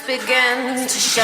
begin to show.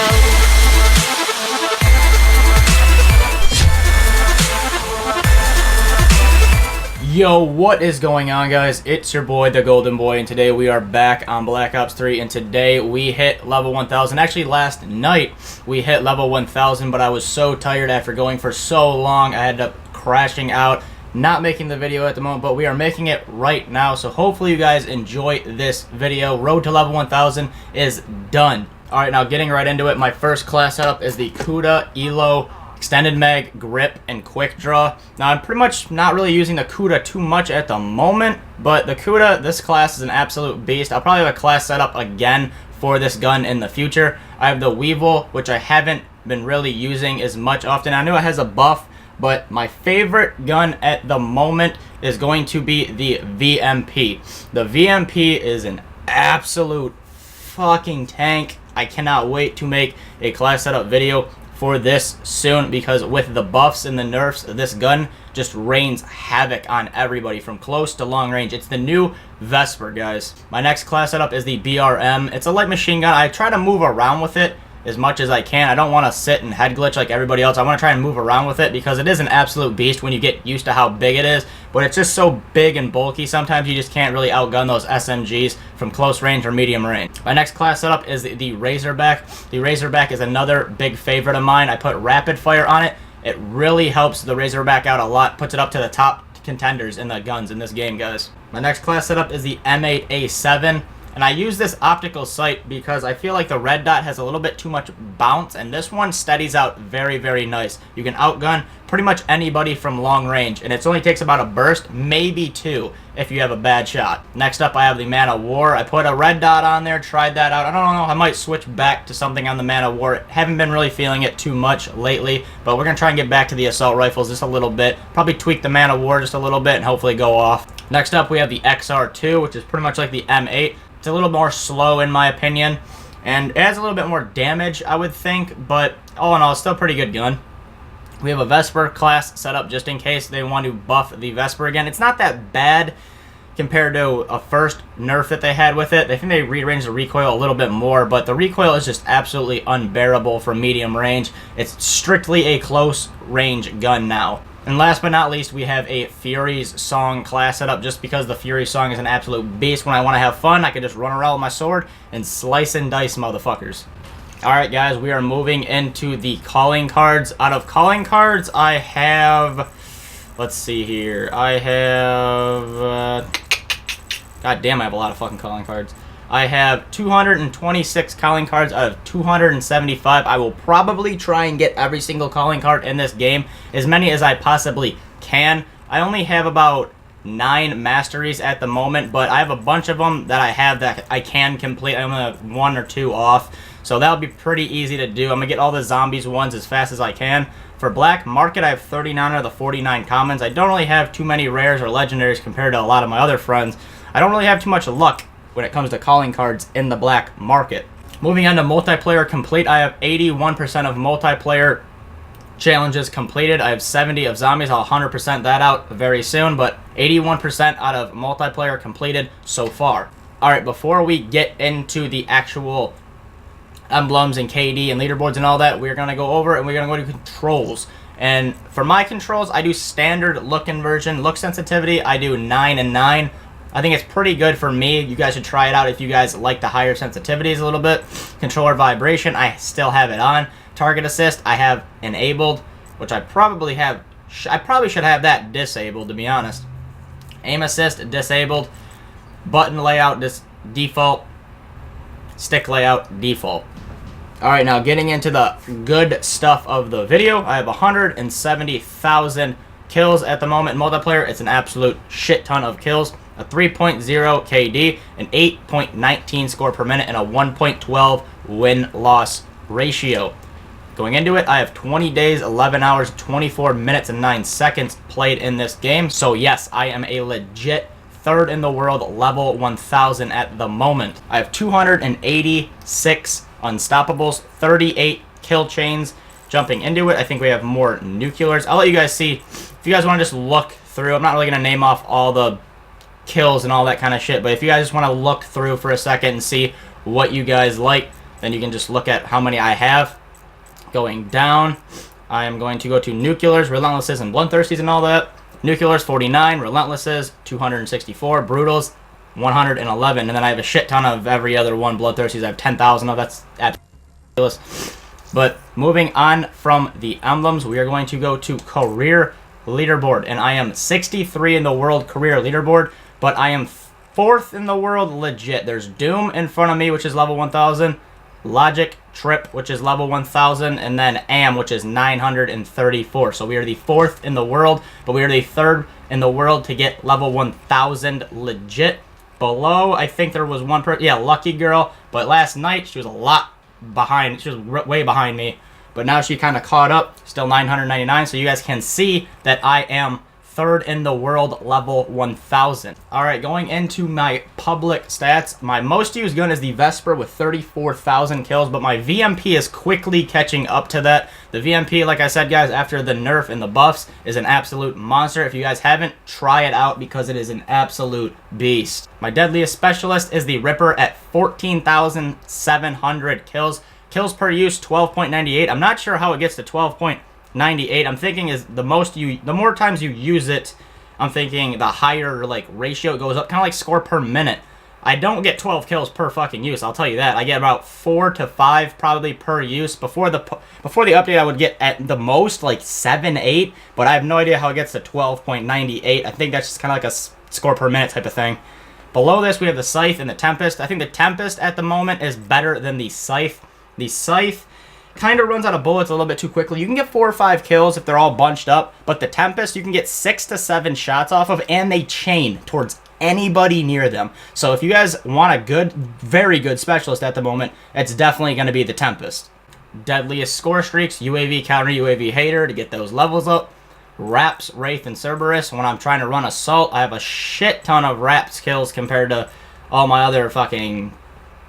Yo, what is going on, guys? It's your boy, the Golden Boy, and today we are back on Black Ops 3, and today we hit level 1000. Actually, last night we hit level 1000, but I was so tired after going for so long, I ended up crashing out, not making the video at the moment, but we are making it right now, so hopefully you guys enjoy this video. Road to level 1000 is done. Alright, now getting right into it, my first class setup is the Kuda Elo Extended Mag, Grip, and Quick Draw. Now, I'm pretty much not really using the Kuda too much at the moment, but the Kuda, this class is an absolute beast. I'll probably have a class set up again for this gun in the future. I have the Weevil, which I haven't been really using as much often. I know it has a buff, but my favorite gun at the moment is going to be the VMP. The VMP is an absolute fucking tank. I cannot wait to make a class setup video for this soon, because with the buffs and the nerfs, this gun just rains havoc on everybody from close to long range. It's the new Vesper, guys. My next class setup is the BRM. It's a light machine gun. I try to move around with it as much as I can. I don't want to sit and head glitch like everybody else. I want to try and move around with it because it is an absolute beast when you get used to how big it is, but it's just so big and bulky. Sometimes you just can't really outgun those SMGs from close range or medium range. My next class setup is the Razorback. The Razorback is another big favorite of mine. I put rapid fire on it. It really helps the Razorback out a lot, puts it up to the top contenders in the guns in this game, guys. My next class setup is the M8A7. And I use this optical sight because I feel like the red dot has a little bit too much bounce, and this one steadies out very, very nice. You can outgun pretty much anybody from long range, and it only takes about a burst, maybe two, if you have a bad shot. Next up, I have the Man of War. I put a red dot on there, tried that out. I don't know, I might switch back to something on the Man of War. Haven't been really feeling it too much lately, but we're going to try and get back to the assault rifles just a little bit. Probably tweak the Man of War just a little bit and hopefully go off. Next up, we have the XR2, which is pretty much like the M8. It's a little more slow in my opinion, and it has a little bit more damage, I would think, but all in all, it's still a pretty good gun. We have a Vesper class set up just in case they want to buff the Vesper again. It's not that bad compared to a first nerf that they had with it. I think they rearranged the recoil a little bit more, but the recoil is just absolutely unbearable from medium range. It's strictly a close range gun now. And last but not least, we have a Fury's Song class setup, just because the Fury Song is an absolute beast. When I want to have fun, I can just run around with my sword and slice and dice motherfuckers. Alright guys, we are moving into the calling cards. Out of calling cards, I have... Let's see here. I have... God damn, I have a lot of fucking calling cards. I have 226 calling cards out of 275. I will probably try and get every single calling card in this game, as many as I possibly can. I only have about 9 masteries at the moment, but I have a bunch of them that I have that I can complete. I only have 1 or 2 off, so that'll be pretty easy to do. I'm gonna get all the zombies ones as fast as I can. For Black Market, I have 39 of the 49 commons. I don't really have too many rares or legendaries compared to a lot of my other friends. I don't really have too much luck when it comes to calling cards in the Black Market. Moving on to multiplayer complete, I have 81% of multiplayer challenges completed. I have 70 of zombies. I'll 100% that out very soon, but 81% out of multiplayer completed so far. Alright, before we get into the actual emblems and KD and leaderboards and all that, we're going to go over and we're going to go to controls. And for my controls, I do standard look inversion. Look sensitivity, I do 9 and 9. I think it's pretty good for me. You guys should try it out if you guys like the higher sensitivities a little bit. Controller vibration, I still have it on. Target assist, I have enabled, which I probably have. I probably should have that disabled, to be honest. Aim assist, disabled. Button layout, default. Stick layout, default. Alright, now getting into the good stuff of the video. I have 170,000 kills at the moment in multiplayer. It's an absolute shit ton of kills. A 3.0 KD, an 8.19 score per minute, and a 1.12 win-loss ratio. Going into it, I have 20 days, 11 hours, 24 minutes, and 9 seconds played in this game. So yes, I am a legit third in the world, level 1000 at the moment. I have 286 unstoppables, 38 kill chains. Jumping into it, I think we have more nuclears. I'll let you guys see. If you guys want to just look through, I'm not really going to name off all the kills and all that kind of shit, but if you guys just want to look through for a second and see what you guys like, then you can just look at how many I have. Going down, I am going to go to Nuclears, Relentlesses, and Bloodthirsties and all that. Nuclears 49, Relentlesses 264, Brutals 111, and then I have a shit ton of every other one. Bloodthirsties I have 10,000 of. That's ridiculous. But moving on from the emblems, we are going to go to career leaderboard, and I am 63 in the world career leaderboard, but I am 4th in the world legit. There's Doom in front of me, which is level 1000, Logic, Trip, which is level 1000, and then Am, which is 934. So we are the 4th in the world, but we are the 3rd in the world to get level 1000 legit. Below, I think there was one person, yeah, Lucky Girl, but last night she was a lot behind. She was way behind me, but now she kind of caught up, still 999. So you guys can see that I am 3rd in the world, level 1000. All right, going into my public stats, my most used gun is the Vesper with 34,000 kills, but my VMP is quickly catching up to that. The VMP, like I said, guys, after the nerf and the buffs, is an absolute monster. If you guys haven't, try it out because it is an absolute beast. My deadliest specialist is the Ripper at 14,700 kills. Kills per use, 12.98. I'm not sure how it gets to 12.98. I'm thinking is the more times you use it, I'm thinking the higher like ratio it goes up, kind of like score per minute. I don't get 12 kills per fucking use, I'll tell you that. I get about 4 to 5 probably per use. Before the update, I would get at the most like 7, 8, but I have no idea how it gets to 12.98. I think that's just kind of like a score per minute type of thing. Below this, we have the Scythe and the Tempest. I think the Tempest at the moment is better than the Scythe. The Scythe kind of runs out of bullets a little bit too quickly. You can get 4 or 5 kills if they're all bunched up, but the Tempest you can get 6 to 7 shots off of, and they chain towards anybody near them. So if you guys want a good, very good specialist at the moment, it's definitely going to be the Tempest. Deadliest score streaks, UAV counter, UAV hater to get those levels up. Raps, Wraith, and Cerberus. When I'm trying to run Assault, I have a shit ton of Raps kills compared to all my other fucking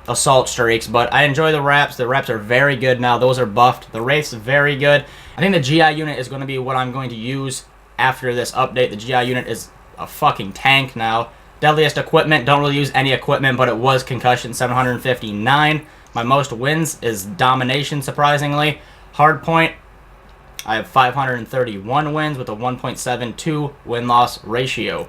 Assault streaks, but I enjoy the Raps. The Raps are very good now. Those are buffed. The Wraith's very good. I think the GI unit is going to be what I'm going to use after this update. The GI unit is a fucking tank now. Deadliest equipment, don't really use any equipment, but it was Concussion 759. My most wins is Domination, surprisingly. Hardpoint, I have 531 wins with a 1.72 win-loss ratio.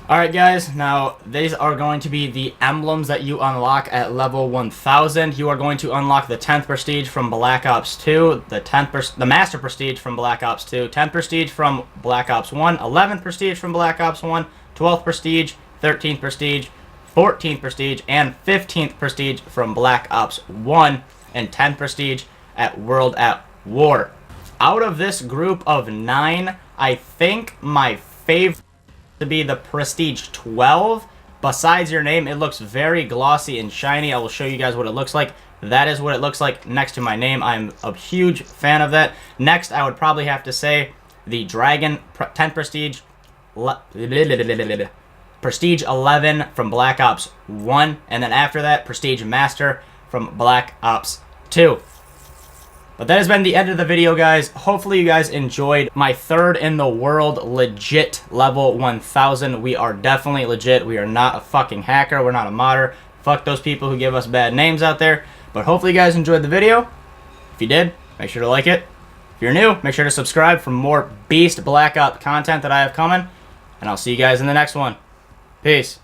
Alright guys, now these are going to be the emblems that you unlock at level 1000. You are going to unlock the 10th Prestige from Black Ops 2, the Master Prestige from Black Ops 2, 10th Prestige from Black Ops 1, 11th Prestige from Black Ops 1, 12th Prestige, 13th Prestige, 14th Prestige, and 15th Prestige from Black Ops 1, and 10th Prestige at World at War. Out of this group of 9, I think my favorite to be the Prestige 12. Besides your name, it looks very glossy and shiny. I will show you guys what it looks like. That is what it looks like next to my name. I'm a huge fan of that. Next, I would probably have to say the Dragon 10 Prestige Prestige 11 from Black Ops 1, and then after that, Prestige Master from Black Ops 2. But that has been the end of the video, guys. Hopefully you guys enjoyed my 3rd in the world legit level 1000. We are definitely legit. We are not a fucking hacker. We're not a modder. Fuck those people who give us bad names out there. But hopefully you guys enjoyed the video. If you did, make sure to like it. If you're new, make sure to subscribe for more Beast Black Ops content that I have coming. And I'll see you guys in the next one. Peace.